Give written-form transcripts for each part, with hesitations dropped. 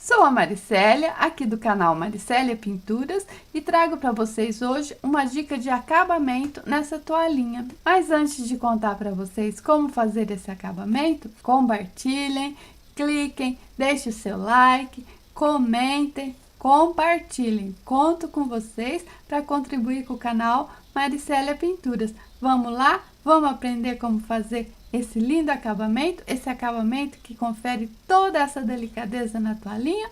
Sou a Maricélia, aqui do canal Maricélia Pinturas, e trago para vocês hoje uma dica de acabamento nessa toalhinha. Mas antes de contar para vocês como fazer esse acabamento, compartilhem, cliquem, deixem o seu like, comentem, compartilhem. Conto com vocês para contribuir com o canal Maricélia Pinturas. Vamos lá? Vamos aprender como fazer esse lindo acabamento, esse acabamento que confere toda essa delicadeza na toalhinha?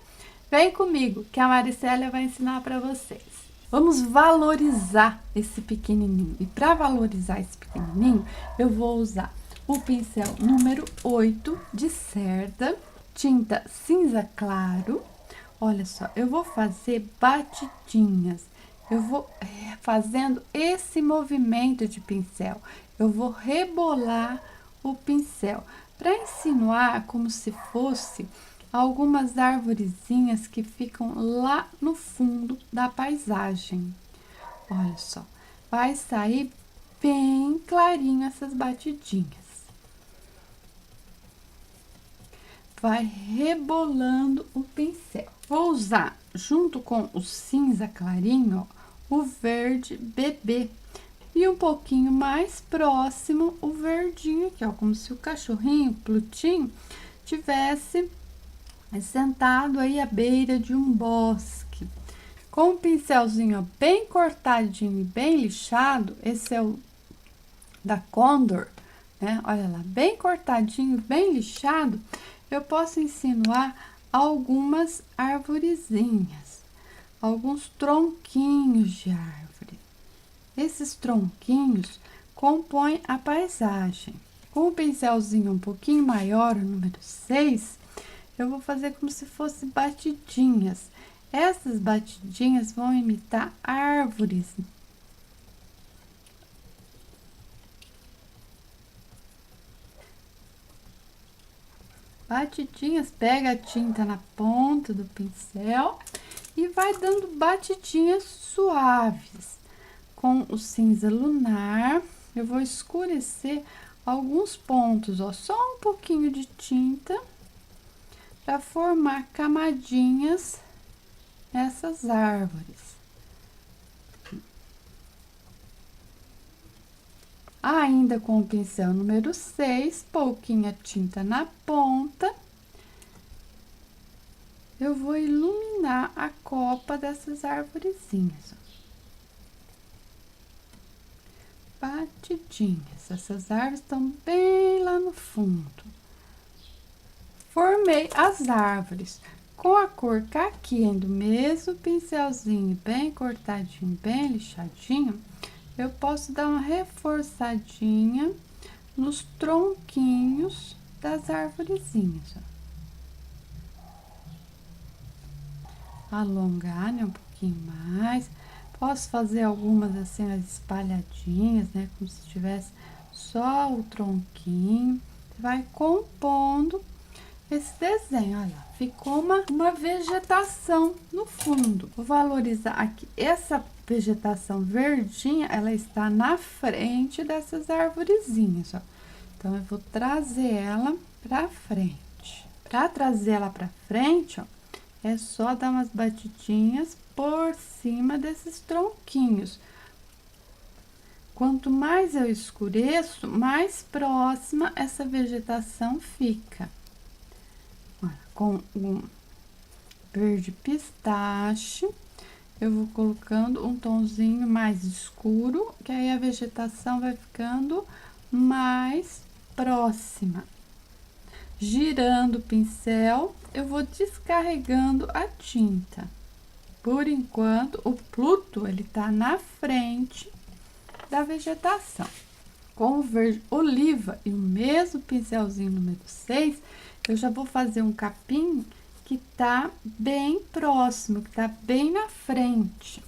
Vem comigo que a Maricélia vai ensinar para vocês. Vamos valorizar esse pequenininho. E para valorizar esse pequenininho, eu vou usar o pincel número 8 de cerda, tinta cinza claro. Olha só, eu vou fazer batidinhas. Eu vou fazendo esse movimento de pincel. Eu vou rebolar o pincel para insinuar como se fosse algumas arvorezinhas que ficam lá no fundo da paisagem. Olha só, vai sair bem clarinho essas batidinhas. Vai rebolando o pincel. Vou usar junto com o cinza clarinho, ó, o verde bebê. E um pouquinho mais próximo, o verdinho aqui, ó, como se o cachorrinho, Plutinho, tivesse sentado aí à beira de um bosque. Com o pincelzinho, ó, bem cortadinho e bem lixado, esse é o da Condor, né? Olha lá, bem cortadinho, bem lixado, eu posso insinuar algumas arvorezinhas, alguns tronquinhos de árvore. Esses tronquinhos compõem a paisagem. Com o pincelzinho um pouquinho maior, o número 6, eu vou fazer como se fosse batidinhas. Essas batidinhas vão imitar árvores. Batidinhas, pega a tinta na ponta do pincel e vai dando batidinhas suaves. Com o cinza lunar, eu vou escurecer alguns pontos, ó, só um pouquinho de tinta para formar camadinhas nessas árvores. Ainda com o pincel número 6, pouquinha tinta na ponta, eu vou iluminar a copa dessas arvorezinhas, ó. Batidinhas, essas árvores estão bem lá no fundo. Formei as árvores com a cor caqui, do mesmo pincelzinho bem cortadinho, bem lixadinho. Eu posso dar uma reforçadinha nos tronquinhos das arvorezinhas, ó. Alongar, né, um pouquinho mais. Posso fazer algumas assim, as espalhadinhas, né? Como se tivesse só o tronquinho. Vai compondo esse desenho, olha. Ficou uma vegetação no fundo. Vou valorizar aqui. Essa vegetação verdinha, ela está na frente dessas arvorezinhas, ó. Então, eu vou trazer ela pra frente. Pra trazer ela pra frente, ó, é só dar umas batidinhas por cima desses tronquinhos. Quanto mais eu escureço, mais próxima essa vegetação fica. Olha, com o verde pistache, eu vou colocando um tonzinho mais escuro, que aí a vegetação vai ficando mais próxima. Girando o pincel, eu vou descarregando a tinta. Por enquanto, o Pluto, ele tá na frente da vegetação. Com o verde oliva e o mesmo pincelzinho número 6, eu já vou fazer um capim que tá bem próximo, que tá bem na frente.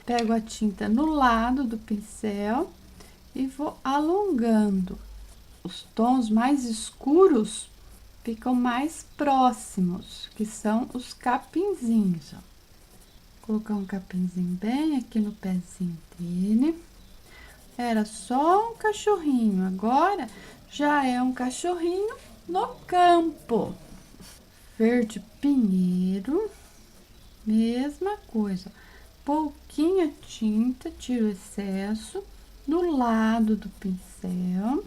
Pego a tinta no lado do pincel e vou alongando. Os tons mais escuros ficam mais próximos, que são os capinzinhos, ó. Colocar um capinzinho bem aqui no pezinho dele. Era só um cachorrinho, agora já é um cachorrinho no campo. verde pinheiro, mesma coisa, pouquinha tinta, tiro o excesso do lado do pincel,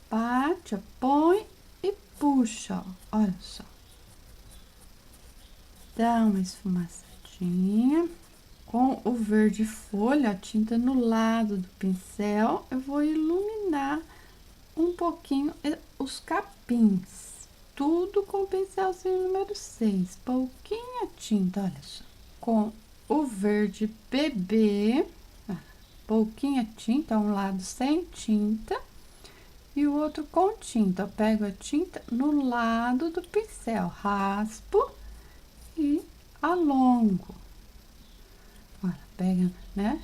bate, põe e puxa, ó, olha só, dá uma esfumaçadinha. Com o verde folha, a tinta no lado do pincel, eu vou iluminar um pouquinho os capins. Tudo com o pincelzinho número 6. Pouquinha tinta, olha só. Com o verde bebê, pouquinha tinta, um lado sem tinta e o outro com tinta. Eu pego a tinta no lado do pincel, raspo e alongo. Olha, pega, né?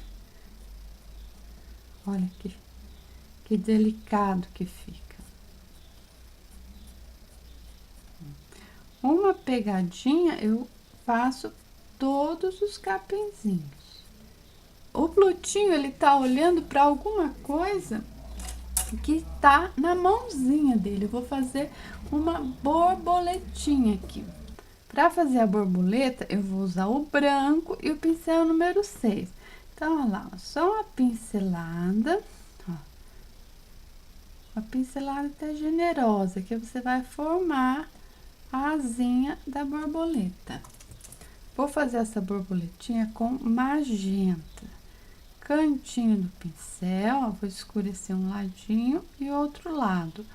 Olha que delicado que fica. Uma pegadinha eu faço todos os capinzinhos. O Plutinho, ele tá olhando para alguma coisa que tá na mãozinha dele. Eu vou fazer uma borboletinha aqui. Para fazer a borboleta, eu vou usar o branco e o pincel número 6. Então, olha lá, só uma pincelada, ó. Uma pincelada até generosa, que você vai formar a asinha da borboleta. Vou fazer essa borboletinha com magenta. Cantinho do pincel, ó, vou escurecer um ladinho e outro lado,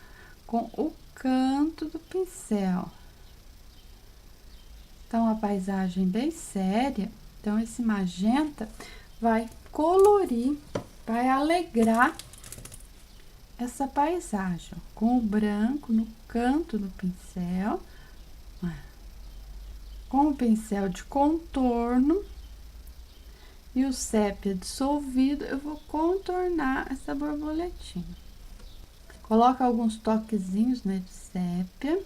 com o canto do pincel. Então, a paisagem bem séria, então esse magenta vai colorir, vai alegrar essa paisagem, ó, com o branco no canto do pincel, com o pincel de contorno e o sépia dissolvido, eu vou contornar essa borboletinha. Coloca alguns toquezinhos, né, de sépia,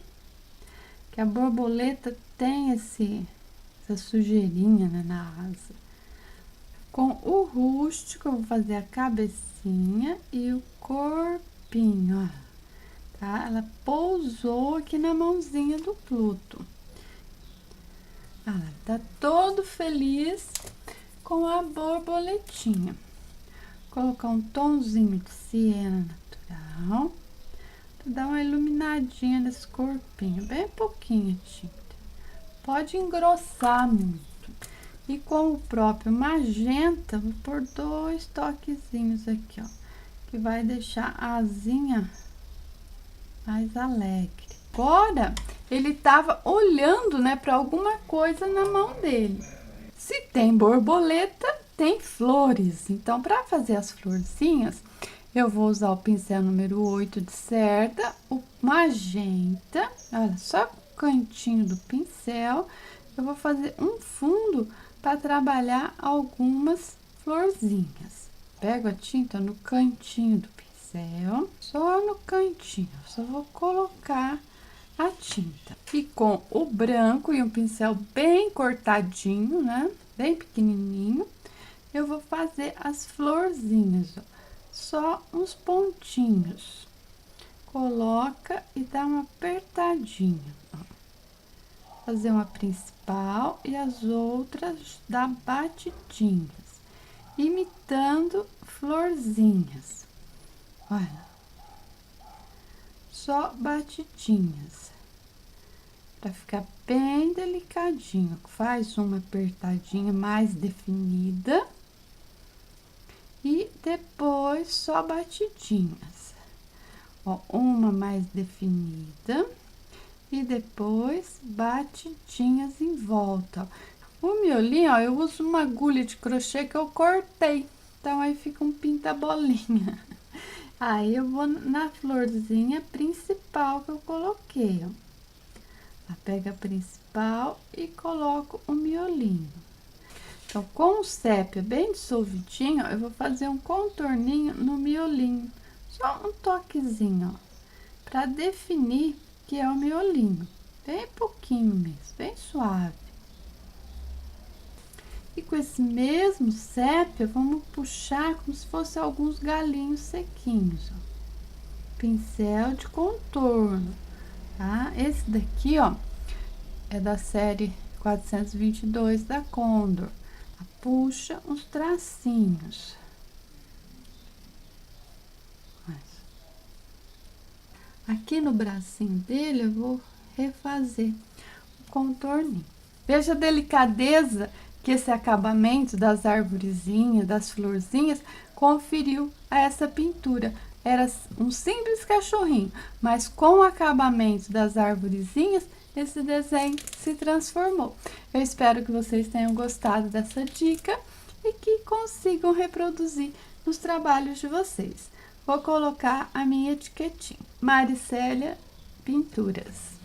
que a borboleta tem essa sujeirinha, né, na asa. Com o rústico, eu vou fazer a cabecinha e o corpinho, ó, tá? Ela pousou aqui na mãozinha do Pluto. Ela tá todo feliz com a borboletinha. Vou colocar um tonzinho de siena natural, pra dar uma iluminadinha nesse corpinho, bem pouquinho tinta. Pode engrossar muito. E com o próprio magenta, vou pôr 2 toquezinhos aqui, ó, que vai deixar a asinha mais alegre. Agora, ele tava olhando, né, para alguma coisa na mão dele. Se tem borboleta, tem flores. Então, para fazer as florzinhas, eu vou usar o pincel número 8 de cerda, o magenta, olha, só com o cantinho do pincel, eu vou fazer um fundo para trabalhar algumas florzinhas. Pego a tinta no cantinho do pincel, só no cantinho, só vou colocar a tinta. E com o branco e um pincel bem cortadinho, né, bem pequenininho, eu vou fazer as florzinhas, ó, só uns pontinhos. Coloca e dá uma apertadinha, ó. Fazer uma principal e as outras dá batidinhas, imitando florzinhas. Olha, só batidinhas, para ficar bem delicadinho. Faz uma apertadinha mais definida e depois só batidinhas. Ó, uma mais definida e depois batidinhas em volta. O miolinho, ó, eu uso uma agulha de crochê que eu cortei, então aí fica um pinta-bolinha. Aí eu vou na florzinha principal que eu coloquei, ó. Pega a principal e coloco o miolinho. Então, com o sépia bem dissolvidinho, eu vou fazer um contorninho no miolinho, só um toquezinho, ó, para definir que é o miolinho, bem pouquinho mesmo, bem suave. E com esse mesmo sépia, vamos puxar como se fosse alguns galinhos sequinhos, ó. pincel de contorno, tá? Esse daqui, ó, é da série 422 da Condor. Puxa uns tracinhos. Aqui no bracinho dele eu vou refazer o contorninho. Veja a delicadeza que esse acabamento das arvorezinhas, das florzinhas, conferiu a essa pintura. Era um simples cachorrinho, mas com o acabamento das arvorezinhas, esse desenho se transformou. Eu espero que vocês tenham gostado dessa dica e que consigam reproduzir nos trabalhos de vocês. Vou colocar a minha etiquetinha, Maricélia Pinturas.